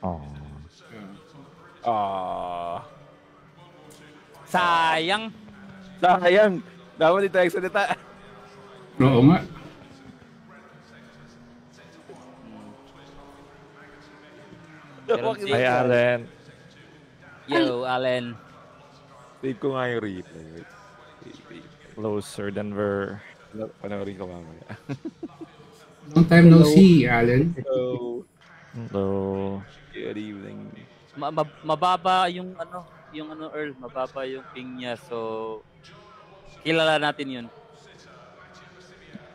Oh. Sayang. Sayang. Dapat dito nagsalita. Oo nga. Hi, Allen. Yo, Allen. Save ko nga yung replay. Closer Denver. Panoorin ko mamaya. Long time no see, Allen. Hello. Good evening. Mababa yung Earl, mababa yung ping niya. So kilala natin 'yun.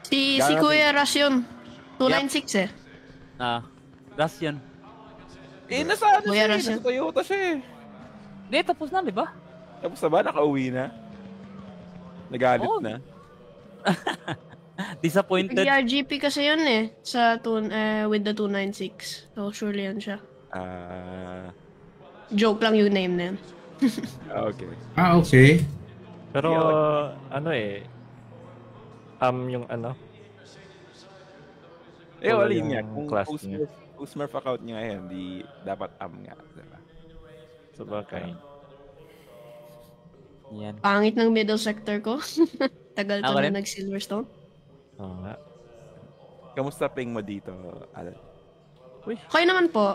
Si Kuya Ras yun. 296 eh. Ras 'yun. Nasa ano Kuya siya? Ras Nasa Toyota siya eh. Hindi, tapos na, di ba? Tapos na ba? Nakauwi na? Nagalit na? Disappointed. RGP kasi yun eh. With the 296. So surely yan siya. Joke lang yung name na yun. Okay. Okay. Pero, ano eh. Yung ano. Wala nga. Kung Smurf account niya ngayon, di dapat nga. Diba? Sabagay. Yan. Pangit ng middle sector ko. Tagal ko rin? na nag-Silverstone. Oo nga. Kamusta ping mo dito, Alan? Okay naman po.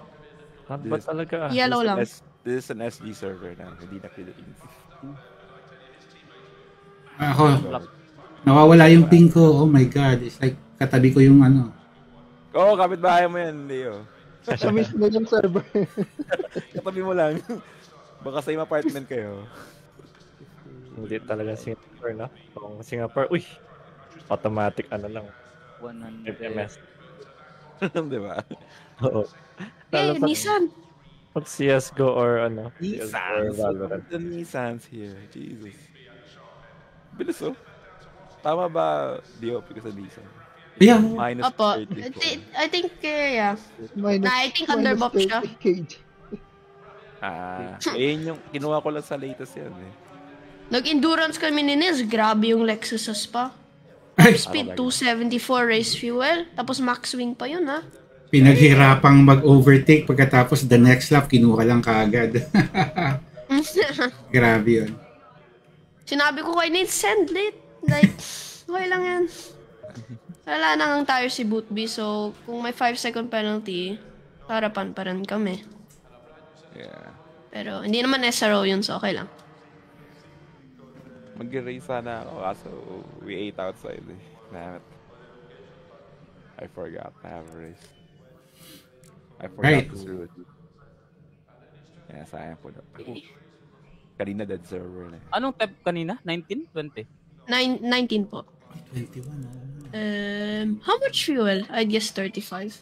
Ba talaga? Yellow lang. This is an SG server na, hindi na Philippines. Ako, nawawala yung ping ko. Oh my God. It's like katabi ko yung ano. Oo, kapitbahay mo yan, Leo. Sa mismo yung server. Katabi mo lang. Baka same apartment kayo. Hindi talaga Singapore, no? Kung Singapore, automatic ano lang. 100 FMS. Diba? Oo. Nissan! Pag CSGO or ano. Nissan. CSGO or Valorant. The Nissans here. Jesus. Bilis oh. Tama ba, DOP ka sa Nissan? Yeah. Minus Opo. 34. I think, yeah. I think minus underbop siya. 30 kg. Ayun yung, kinuha ko lang sa latest yan eh. Nag-endurance kami ni Niz. Grabe yung Lexus sa Spa. Ay, Speed 274 race fuel. Tapos max wing pa yun ha. pinaghirapang mag-overtake pagkatapos the next lap kinuha lang kaagad. Grabe yun. Sinabi ko kay Nate, send late. Like, okay lang yan. Wala na ang tire si Bootby, so kung may 5-second penalty, harapan pa rin kami. Yeah. Pero hindi naman SRO yun, so okay lang. Mag-race sana ako, kaso we ate outside eh. Damn it. I forgot to have a race. I forgot to do it. Yeah, sayang po na. Kanina dead server na. Anong type kanina? 19? 20? 19 po. 21. How much fuel? I guess 35.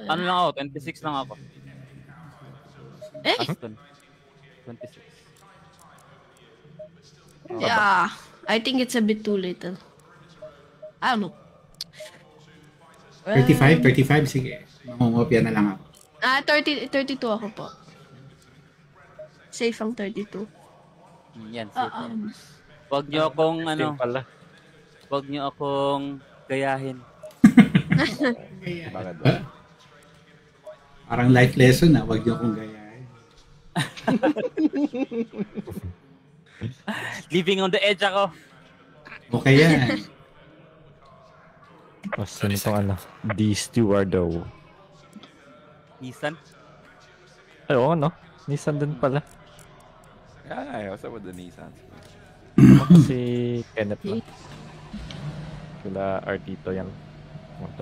Ano lang ako? 26 lang ako. Eh? Aston. 26. Yeah. I think it's a bit too little. I don't know. 35? Sige. Mangungopia na lang ako. 32 ako po. Safe ang 32. Yan. Wag niyo akong wag niyo akong gayahin. Bakit ba? Parang life lesson na, wag niyo akong gayahin. Living on the edge ako. Okay yan. Basta nitong D Stewardo. Nissan? Ay, oo, no? Nissan din pala. Yeah, what's up with the Nissan? Si Kenneth lang. Sila Artito yan.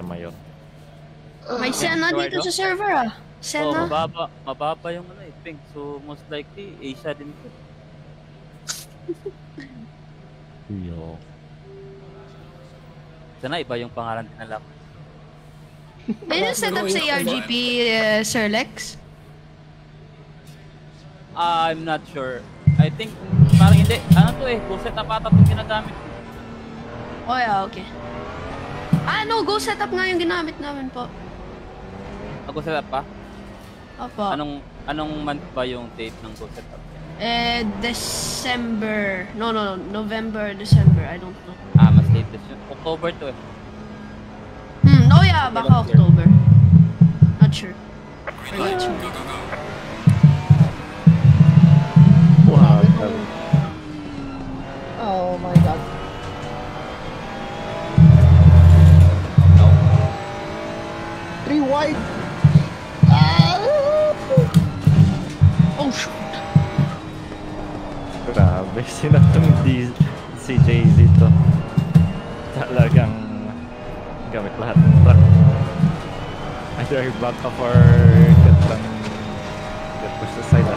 Mayon. May Senna dito sa server ah. Senna. Mababa yung ping. So most likely Asia din po. Yo. Sana iba yung pangalan din nila. May setup sa ERGP, Sir Lex? I'm not sure. I think parang hindi. Ano to go setup ata itong ginagamit. Oh yeah, okay. No, go setup nga yung ginamit namin po. Go setup pa? Opo. Anong month ba yung date ng go setup? December. No, November, December. I don't know. Mas latest yun. October to Oh yeah, baka October. Not sure. 3 wide. Ah! Oh, shoot. Grabe, sino itong si Jay dito? Talagang gamit lahat ng truck. Either back up or get pushed aside.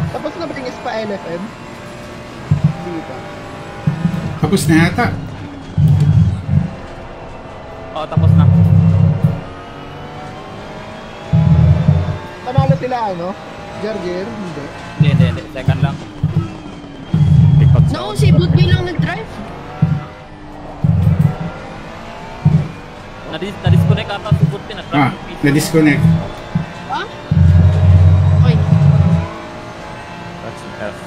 Tapos na ba yung SPA LFM? Hindi pa. Tapos na yata. Oh, tapos na. Panalo sila ano? Gerger? Hindi. Hindi. Second lang. Ikot sa No, si Bootby lang nag-drive. Na-disconnect ata si Putin at Na-disconnect. Ha? Oy. That's an F.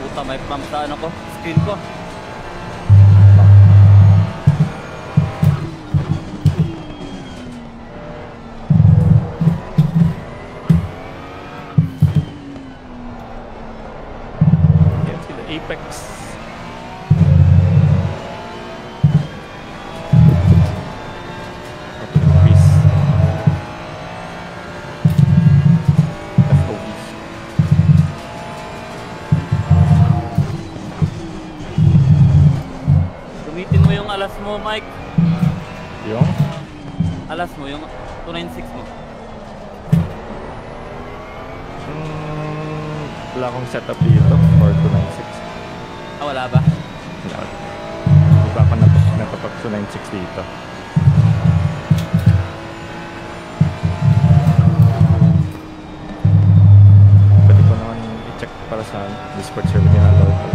Puta, may prompt sa ano ko, screen ko. Get to the apex. Peace. FOB. Gamitin mo yung alas mo, Mike. Yung? Alas mo, yung 296 mo. Wala akong setup dito for 296. Ah, wala ba? Wala. Di ba ako natapag 296 dito? Pwede ko naman i-check para sa Discord server niya local.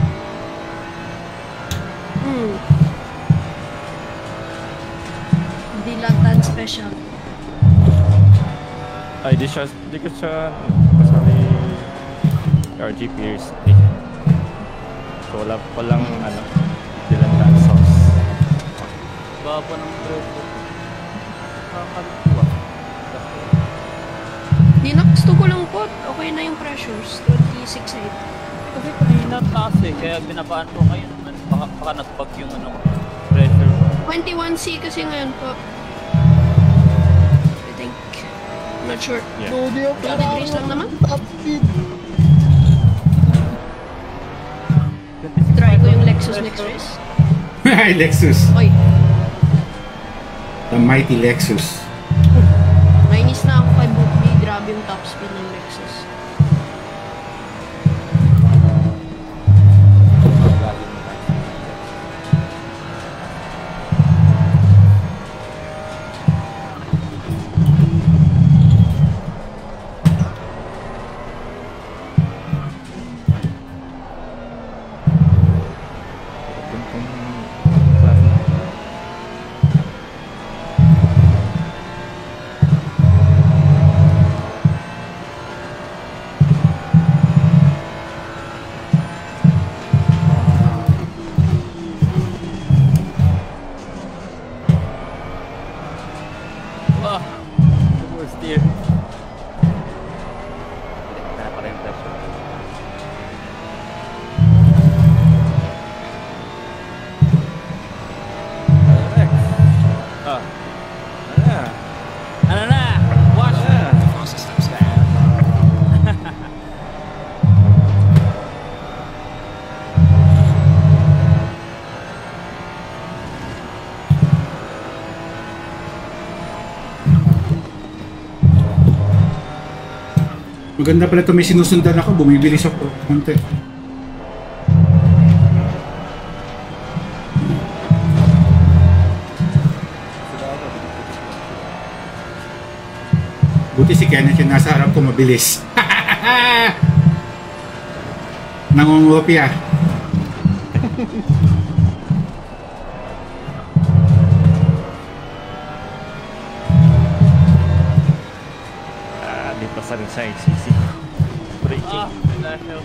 Hindi lang tan special. Ay, di ko siya kasali RGP recently. So wala palang Dylan sauce. Baba ng preso. Kakalituwa. Linux to ko lang po. Okay na yung pressures. 26.8. Kasi kanina taas kaya binabaan ko kayo naman. Baka nagpag yung pressure. 21C kasi ngayon po. I think. I'm not sure. Yeah. Studio 2 degrees lang naman. Top speed. Try ko yung Lexus next race. Lexus. Oy, The mighty Lexus. nainis na ako kay Bootby. Grabe yung top speed ng Lexus. Ah, worst year. Kaya pa rin yung pressure. Ah. Ano na? Watch! Maganda pala ito, may sinusundan ako, bumibilis ako konti. Buti si Kenneth yung nasa harap ko mabilis. Nangungopia. Di pa sa rin sa XCC. Braking. Ah, dahil.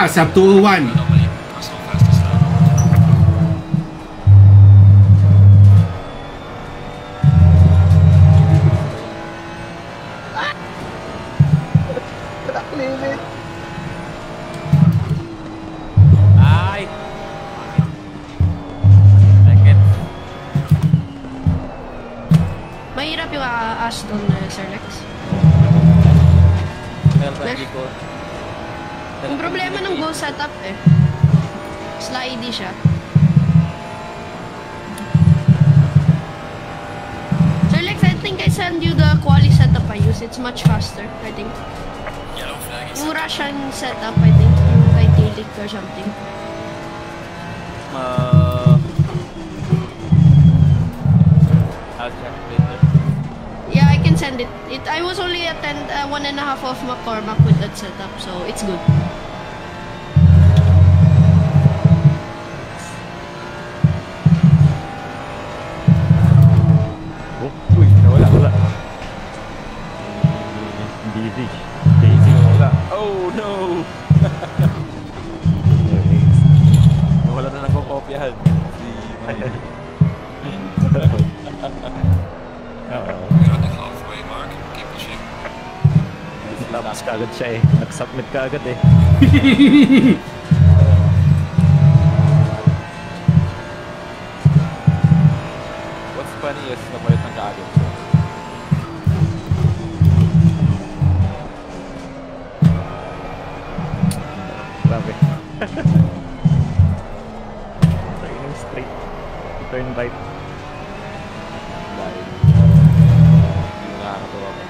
sub 201. Track limit. Ay! Second. Mahirap yung Aston, Sir Lex. Meron ba hindi ko? Yung problema ng go setup eh. Slidey siya. Sir Lex, I think I send you the quali setup I use. It's much faster, I think. Yung Russian setup, I think. Yung Titanic or something. I'll check later. Yeah, I can send it. I was only at 1.5 of McCormack with that setup, so it's good. Oh, uy, nawala. Wala. Daisy. Daisy. Wala. Oh no! Wala na nagkokopyahan. Si Mike. Tapos kagad siya eh. Nag-submit kagad eh. What's funny is napalit ng kaagad. Grabe. Turning straight. Turn right. Dahil yung nakakatawa ko.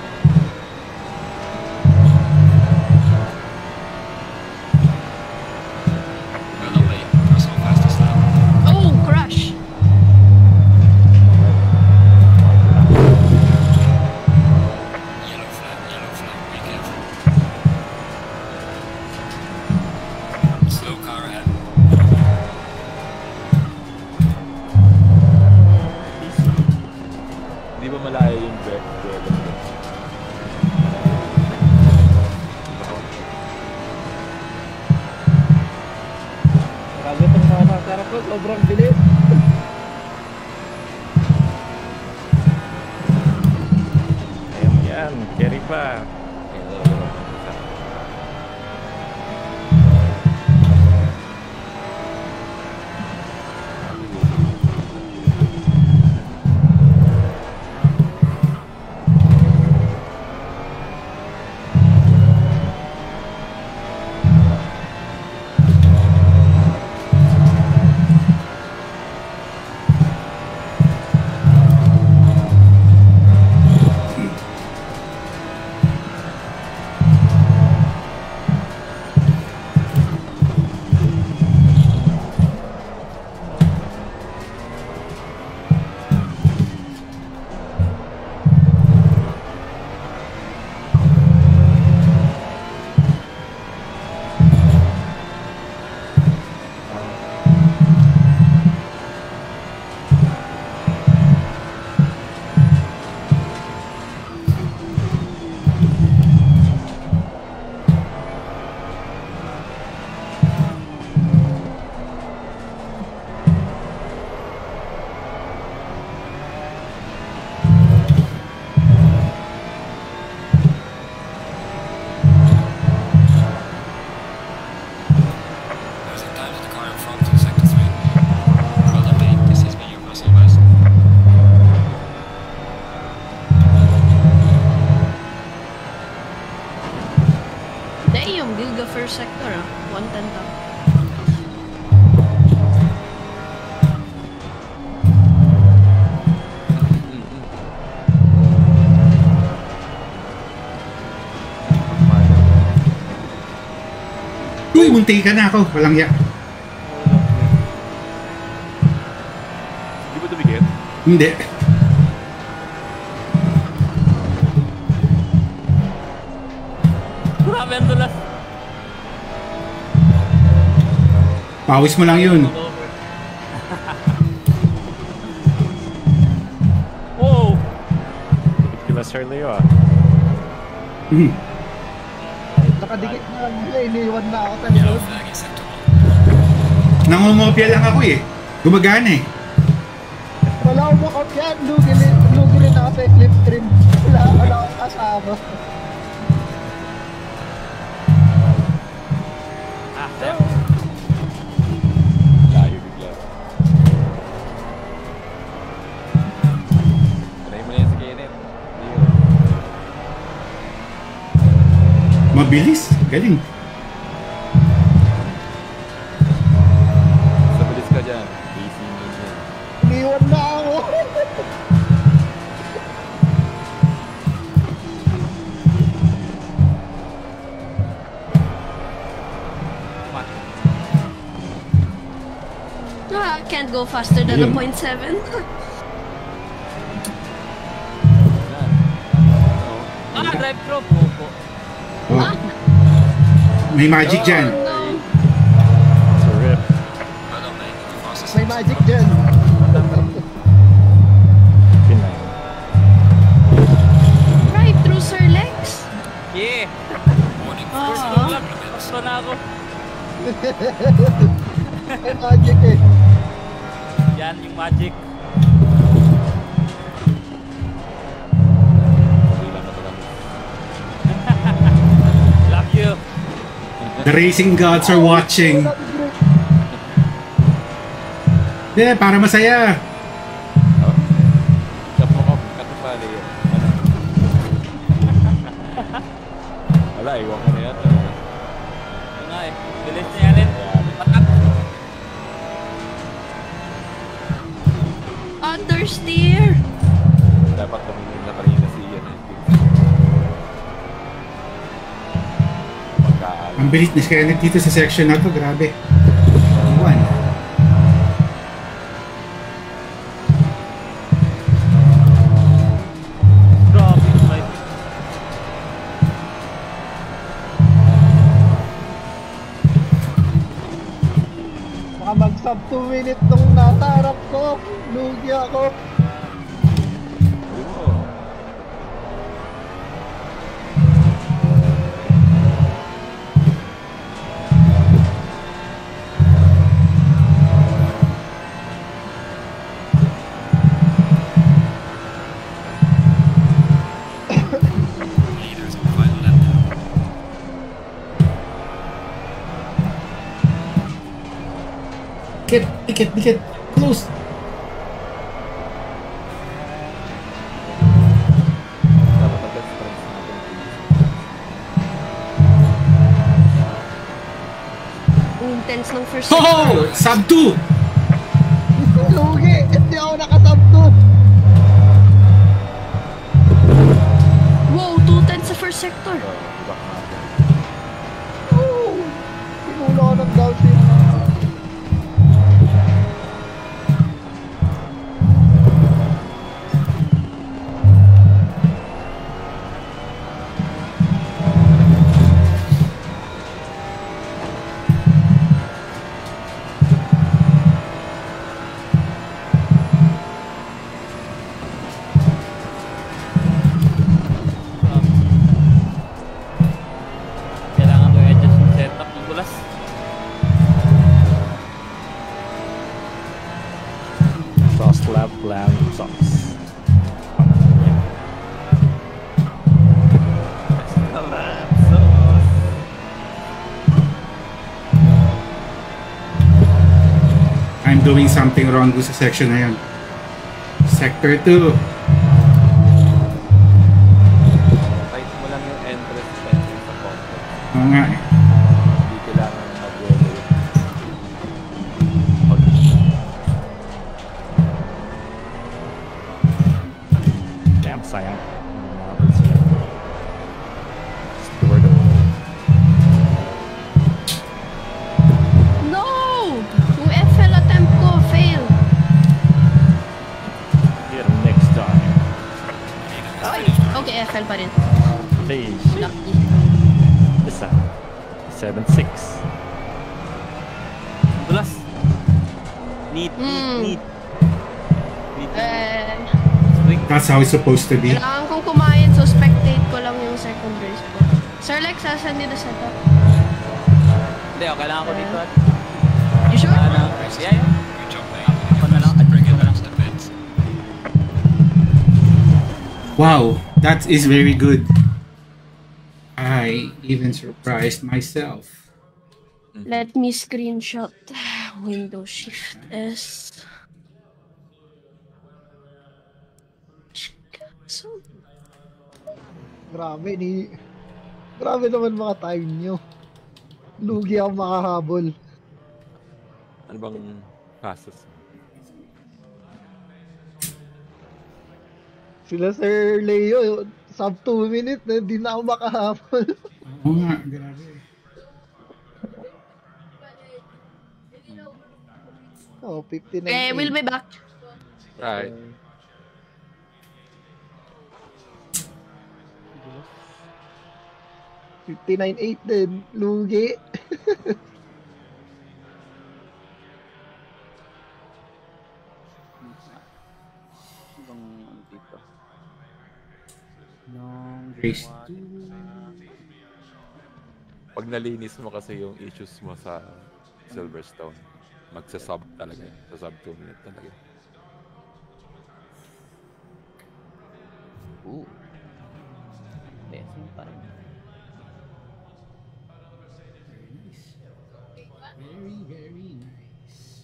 Oh, crash! Di ba malayo yung break? Grabe itong mga masarap ko. Sobrang bilis. Ayan yan. Carry pa. Damn, Gilga first sector, 110 top. Uy, munti ka na ako. Walang ya. Di ba dumikit? Hindi. Grabe ang dulas. Pawis mo lang yun. Wow! Kila Sir Leo ah. Hmm. Nakadikit na lang nila, iniwan na ako sa likod. Nangungopia lang ako eh. Gumagana eh. Wala akong makopyan, lugi rin ako sa clip stream. Wala akong kasama. Layo bigla. Try mo na yan sa Kenneth. Mabilis. Galing. Sa bilis ka dyan. Easy minion. Iniwan na ako. I can't go faster than a Ayun. 0.7. Drive-thru po po. Oh. May magic dyan. Oh, no. It's a rip. May magic dyan. Pinay. Right through Sir Lex. Yeah! Oo. Basta na ako. May magic eh. Yan yung magic. Love you. The racing gods are watching. Yeah, para masaya. Katupali yun. Wala, iwan ko na yan. Yun nga eh. Bilis niya rin. Patak. Understeer. Dapat tumingin na kanina si Ian eh. Pagkaan. Ang bilis ni Kenneth dito sa section na to. Grabe. Iwan. Grabe. May Baka mag-sub 2 minutes nung nasa harap ko. Lugi ako. Sabi mo. Dikit. Close. Dapat ang best friends natin. Intense ng first Ho! sector. Sub 2! Lugi. Hindi ako nakasub 2. Wow, 210 sa first sector. So, ibak natin. Pinulo ko ng downshift. kailangan ko i-adjust yung setup ng bulas. Sauce lab lamb sauce. I'm doing something wrong sa section na yun. Sector 2. Tight mo lang yung entrance setting sa complex. Oo nga eh. Hindi kailangan mag-wall yun. Damn, sayang. Umabot siya. Steward of No! Yung FL attempt ko, fail. Get him next time. Okay, FL pa rin. Please. Lucky. Isa. 7-6. Bulas. Need. Mm. Swing. That's how it's supposed to be. Kailangan kong kumain, so spectate ko lang yung second race ko. Sir Lex has send you the setup. Hindi, okay lang ako dito. You sure? Yeah. Ako na lang. Ako na lang. Wow, that is very good. I even surprised myself. Let me screenshot. Windows Shift S. So, Grabe naman mga time nyo. Lugi ako makahabol. Ano bang fastest? Sila Sir Leo, sub 2 minutes na hindi na ako makahabol. Oo nga, grabe. Oh, 59. we'll be back. Right. $59.8 din. Lugi. Ibang ano dito. Race Pag nalinis mo kasi yung issues mo sa Silverstone, magsa-sub talaga. Sa sub 2 minutes talaga. Ooh. Lesson pa rin. Very, very nice.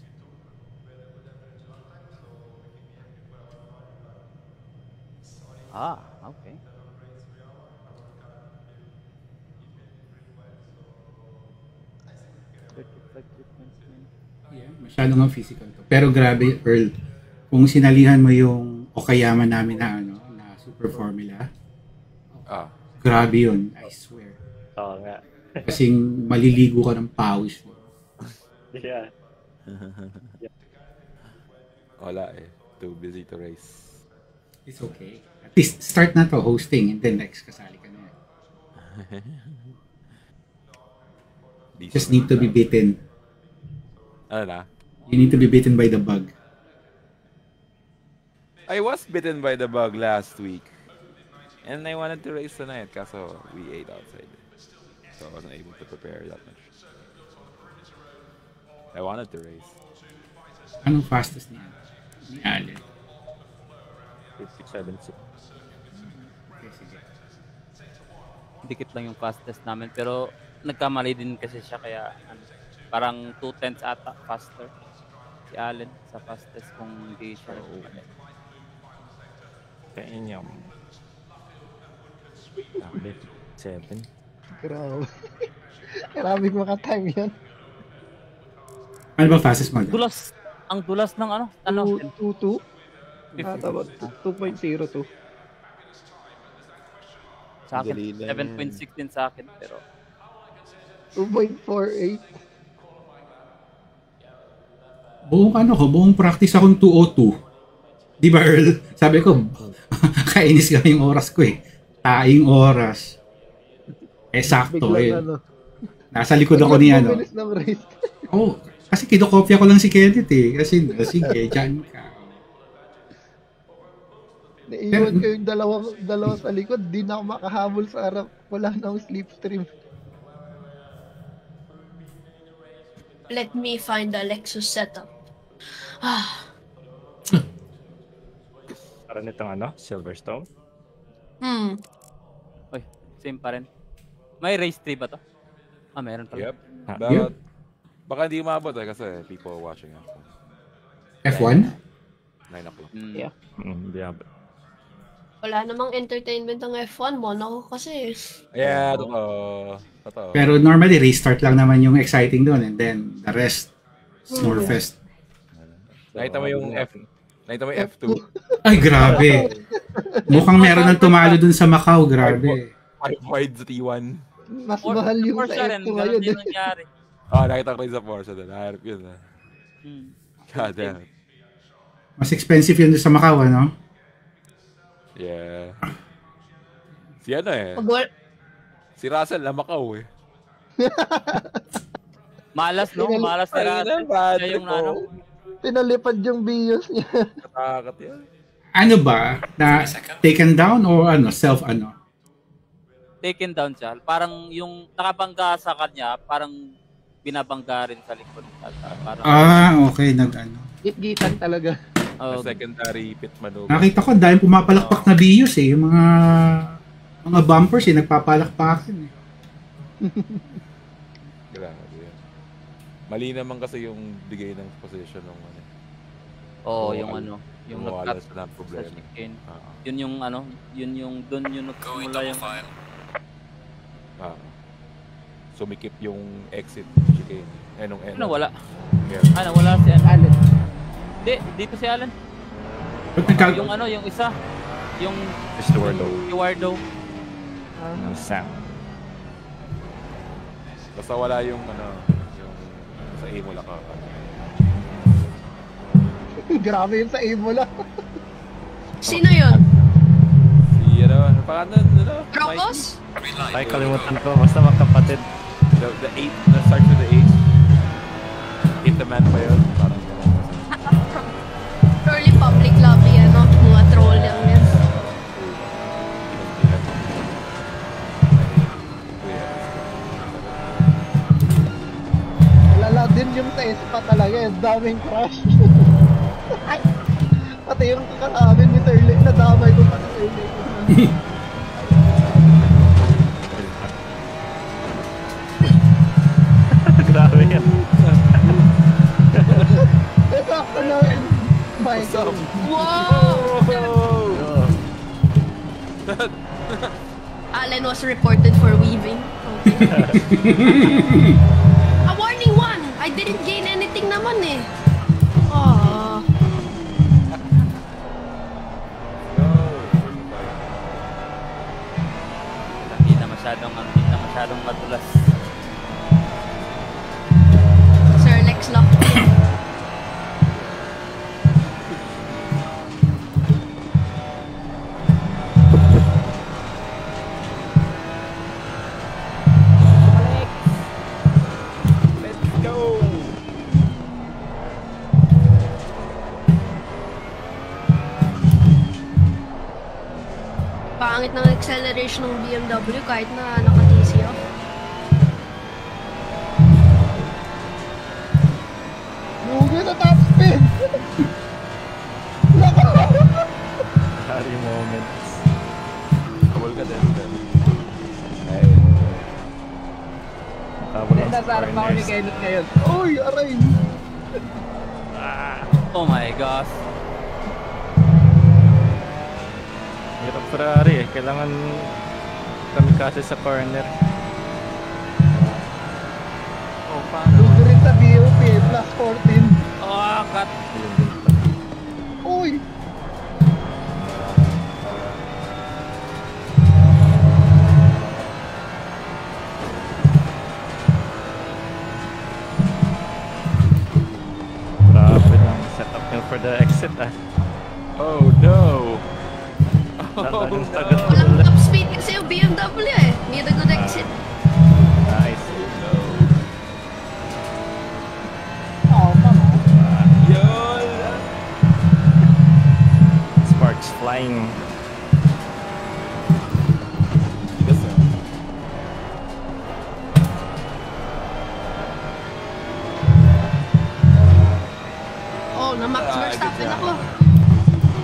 Ah, okay. Yeah, masyado nga physical to. Pero grabe, Earl, kung sinalihan mo yung Okayama namin na ano, na Super Formula, grabe yun, I swear. Oo nga. Kasing maliligo ka ng pawis mo. Yeah. Wala eh. Too busy to race. It's okay. At least start na to, hosting, and then next kasali ka na yan. Just need to be beaten. Ano na? You need to be beaten by the bug. I was bitten by the bug last week. And I wanted to race tonight kaso we ate outside. So I wasn't able to prepare that much. I wanted to race. Anong fastest niya? Ni Allen. 56.76. Okay, sige. Dikit lang yung fastest namin pero nagkamali din kasi siya kaya ano, parang 2/10 ata faster si Allen sa fastest kung hindi siya nagkamali. Kaya inyong. Grabe. 7. Grabe. Maraming mga time yan. Ano ba fastest mo? Ang dulas ng ano? 2.2? Tama, 2.02. Sa akin, Dali lang. 7.6 din sa akin pero 2.48. Buong practice akong 2:02. Di ba, Earl? Sabi ko, kainis ka yung oras ko eh. Taing oras. Sakto eh. Biglang Nasa likod ako ni ano. Bilis ng race. Oh, kasi kinokopya ko lang si Kenneth eh. Kasi, sige, dyan ka. Naiwan ko yung dalawa sa likod. Di na ako makahabol sa harap. Wala na akong slipstream. Let me find the Lexus setup. Para nitong ano? Silverstone? Oy, same pa rin. May race 3 ba to? Meron pala. Yep. Ah, But, baka hindi umabot eh kasi people watching us. F1? 9 o'clock. Yeah. Yeah. Wala namang entertainment ng F1. Monaco kasi. Yeah, totoo. Pero normally, restart lang naman yung exciting doon. And then, the rest, Snorefest. Nakita mo yung F2. Ay, grabe. Mukhang meron ng tumalo dun sa Macau. Grabe. 5 wide sa T1. Mas mahal yung Porsche sa rin, F2 ganun ngayon. din nangyari. Nakita ko rin sa Porsche doon. Naharap yun. God damn it. Mas expensive yun dun sa Macau, ano? Yeah. Si ano eh. Si Russell na Macau eh. Malas no? Malas na natin. Siya yung ano. Pinalipad yung bios niya. Katakot yan. Ano ba? Na taken down or ano? Self ano? taken down siya. Parang yung nakabangga sa kanya, parang binabangga rin sa likod. Parang, okay. Nag-ano. Git-gitan talaga. oh, Secondary pit maneuver. Nakita ko dahil pumapalakpak na Vios eh. Yung mga bumpers eh, nagpapalakpakan eh. Grabe yan. Mali naman kasi yung bigay ng position ng ano. Oo, Oo, yung ano, yung Wala nag-cut sila ng sa problema. chicane. Ah, Yun yung ano, yun yung doon yung nagsimula yung sumikip yung exit chicane. Nung ano wala. Yeah. Wala si ano. Allen. Hindi, dito si Alan. Ba't nagka- Yung ano, yung isa. Yung Estuardo. Eduardo. Sam. Basta wala yung ano, yung sa Imola ka. Grabe yun sa Imola. Sino yun? Si ano pangalan ano? Rocos? Ay, kalimutan ko. Basta magkapatid. The 8, the start with the 8. Hit the man pa yun. Parang Purely public lobby, ano? Mga troll lang yan. Lala din yung sa Espa talaga. Yung daming crush. Ay! Pati yung kasama ni Sir Lee. Nadamay ko pa sa Sir Lee. Grabe yan. Ito ako na Michael. Wow! Oh. Allen was reported for weaving. Okay. A warning one! I didn't gain anything naman eh. Oh. Hindi na masyadong madulas. Sir Lex Lockwood. let's go! Pangit ng acceleration ng BMW kahit na naka-TC off. Lugi na top speed. Harry moments. Kabul ka din. Ayun. Nakabal ang Nasa harap ako ni corners. Kenneth ngayon. Uy, aray. Oh my gosh. Hirap Ferrari eh. Kailangan kami kasi sa corner. Oh, paano? Lugi rin sa BOP. Plus 14. Cut. Ayun din pa. Uy. Grabe ng setup nyo for the exit ah. Oh no! Talagang no. tagat Walang top speed kasi yung BMW eh. Need a good exit. Nice. Oh, tama. Yun! Sparks flying. Yes, sir. Oh, na Max Verstappen ako.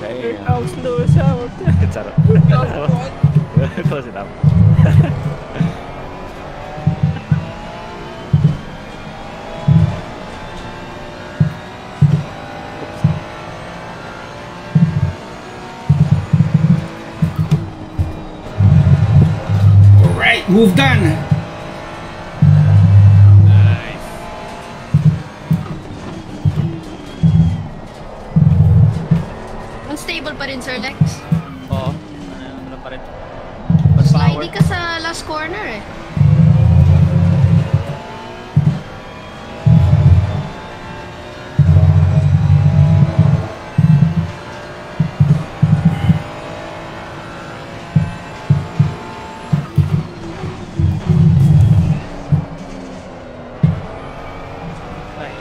Damn. How slow siya. Charot. Close it up. Alright, move done! Nice. Unstable pa rin, Sir Lex. Oo. Ano pa rin. Slidey ka sa last corner eh. Ay.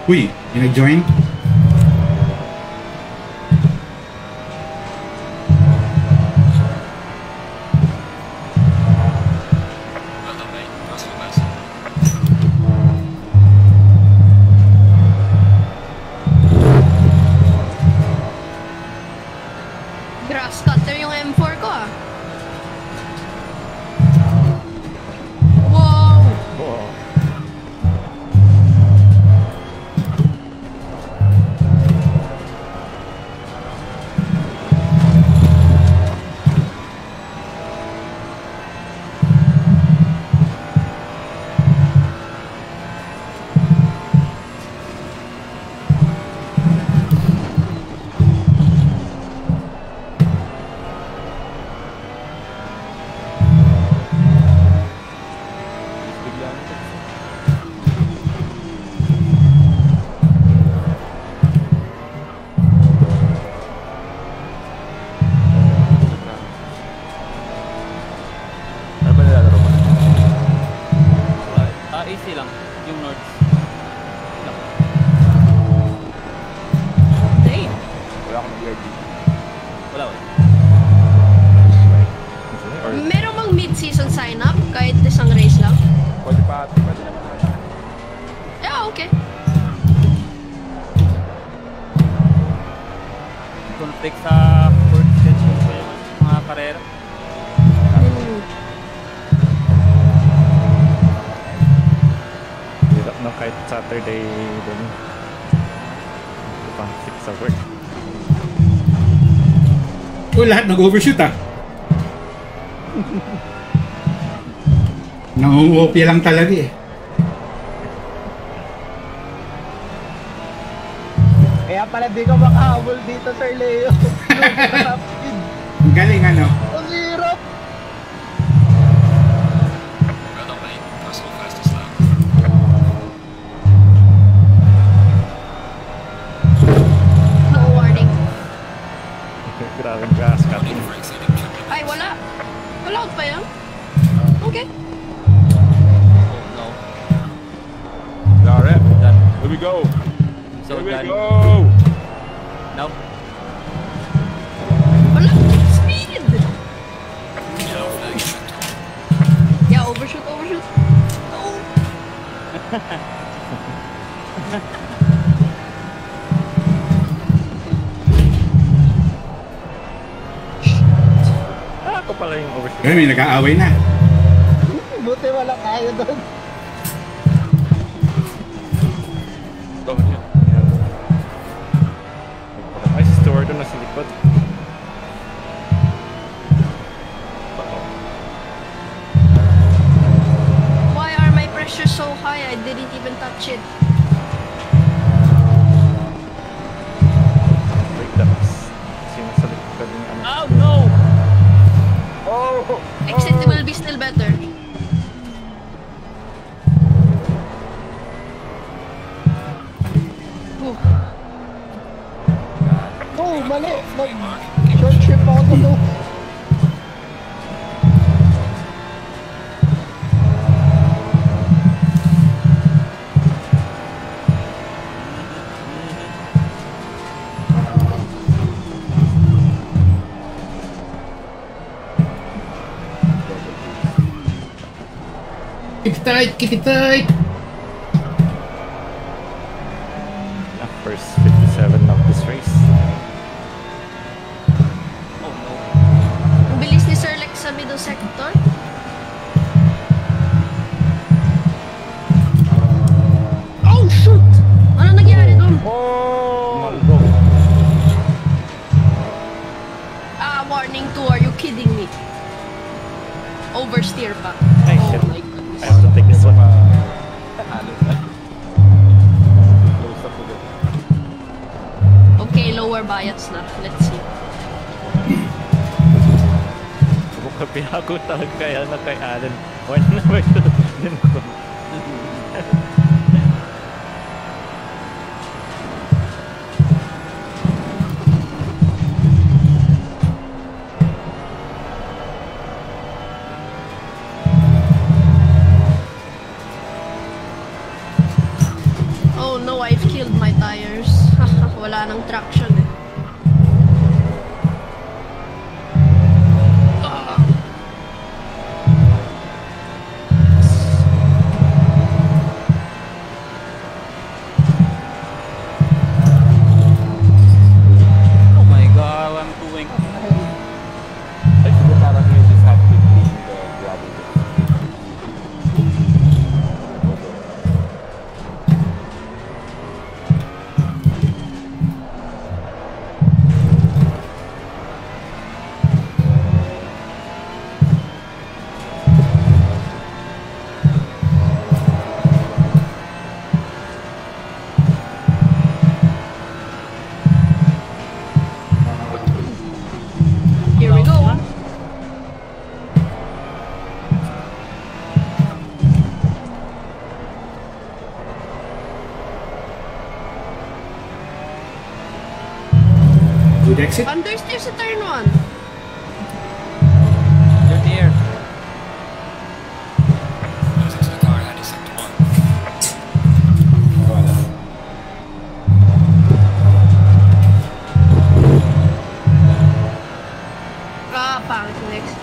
Uy, yung nag-join? conflict sa work schedule ko yung mga karera. Hirap na kahit Saturday dun. Pang 6 sa work. Lahat nag-overshoot ah. Nangungopia lang talaga eh. Kaya pala di ka makahabol dito, Sir Leo. Ang galing ano. Ang hirap. No warning. Grabing gas cutting. Ay, wala. Wala out pa yan? Okay. Oh no. Alright, Done. here we go. So Here we done. go. Now, Wala. Speed! Yeah, overshoot. No. Ako pala yung overshoot. Kaya may nag-aaway na. Buti wala kayo doon. Ito niya. Ay, si Stuart doon nasa likod. Why are my pressures so high? I didn't even touch it. Wait, that's... Sino sa likod yung ano? oh no! Oh! Exit will be still better. Ooh. Oh, mali. Short trip ako to. Keep it tight. First 57 of this race. Oh no. Ang bilis ni Sir Lex sa middle sector. Oh, shoot! Ano nangyari doon? Oh! Warning 2, are you kidding me? Oversteer pa. Ay, Oh shit. my goodness. I have to take this one. Halos na. Close up ulit. Okay, lower bias na. Let's see. Mukhang pinako talaga kaya na kay Allen. One na ba ito? Din ko. Oh no, I've killed my tires. Wala nang traction eh. Ah. Oh my god, what I'm doing. Ay, siguro parang you just have to clean the gravel. Here we go. Good exit. Understeer sa turn 1. You're near. Wala. Pangit yung exit.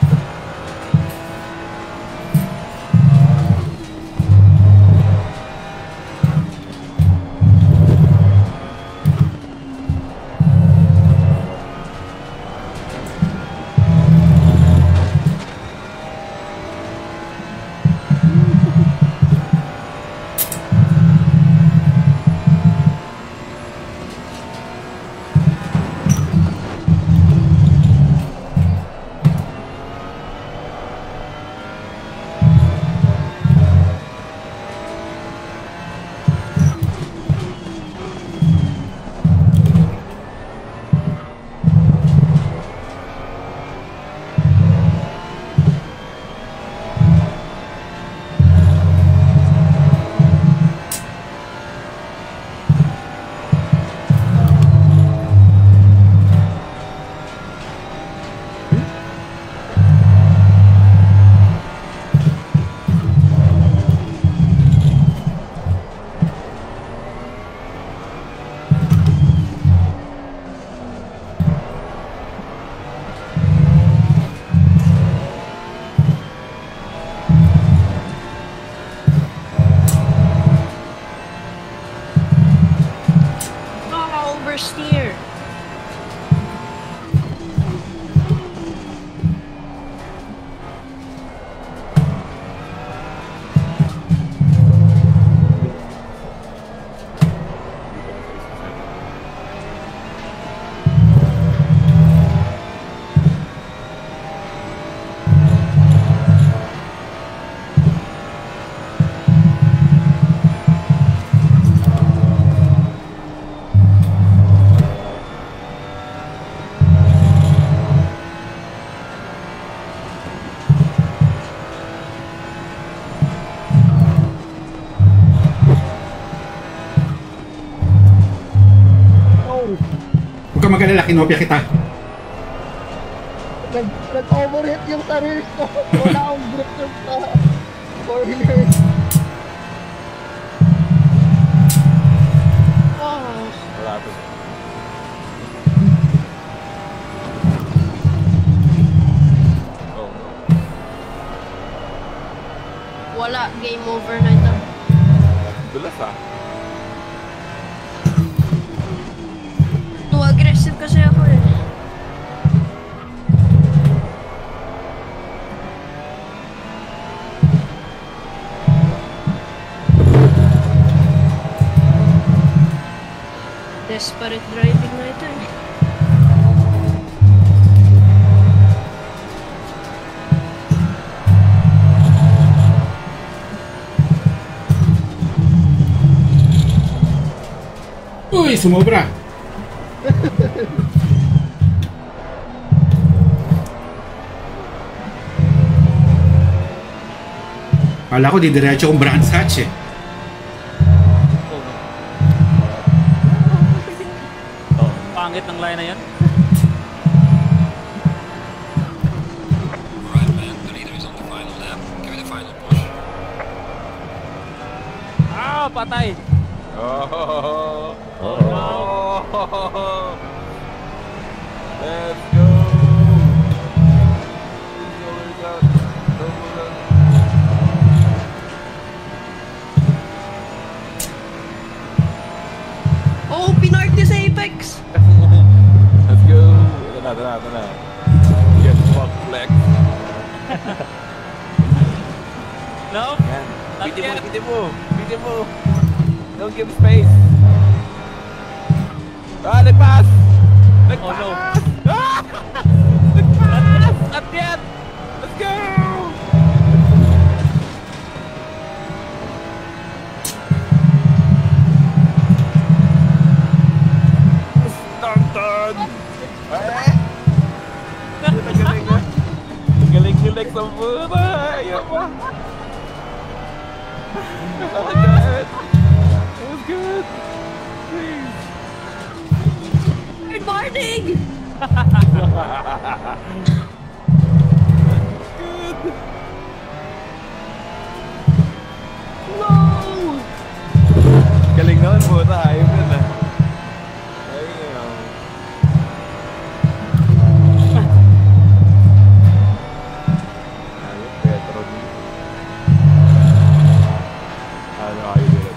first year. Huwag ka mag-alala, kinopya kita. Nag-overheat yung sarili ko. Wala akong grip sa four-wheeler. Oh, Wala to. Oh, no. wala. Game over na ito. Dulas ah. Too aggressive kasi ako eh. Desperate driving na ito eh. Uy, sumobra. Kala ko didiretso kong Brands Hatch eh. Oh, pangit ng line na yan. Ah, patay. Oh. Oh. Let's go. Oh, pinark niya sa Apex! Let's go. Ito na. Get fuck flex. No? Yan. Not yet. Piti mo. Don't give space. Ah, nagpass! Oh no. Ah! Not yet. Let's go! Started! Galing sa puta! Ayaw pa! That was good! That was good! Please! Good morning! Good! No! Galing naman puta! Ayaw din ah! Ayaw! Ayaw, Petro dito. Ano, ayaw din.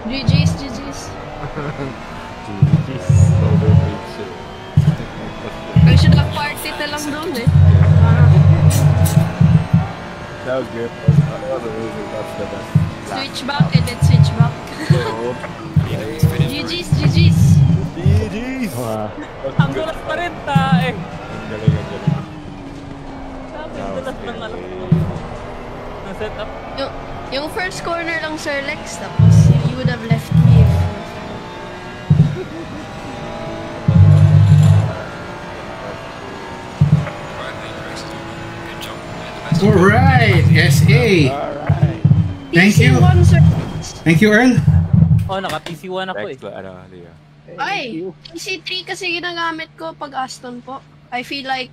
GG's, GG's. GG's. Overpaid shit. I should have parked it na lang doon eh. That was good. That was amazing. That's the best. Switch back and then switch back. GG's, GG's. GG's! Wow. Ang dulas pa rin tae. Ang galing, ang galing. Sabi, ang dulas ng alam ko. Ng setup. Yung first corner lang, Sir Lex, tapos you would have left me if... Alright, SA. Alright. Thank you. PC1, Sir. Thank you, Earl. Oh, naka-PC1 ako eh. Next, ano, Leo? Ay, PC3 kasi ginagamit ko pag Aston po. I feel like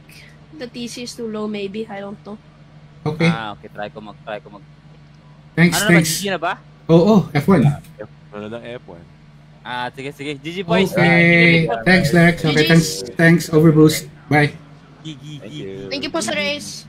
the TC is too low maybe, I don't know. Okay. Okay, try ko mag. Thanks, Ano na ba, thanks. GG na ba? Oo, F1. Ano ng F1? Sige. GG boys. Okay. Thanks, Lex. Okay, thanks, Overboost. Bye. GG. Thank you. Thank you po sa race.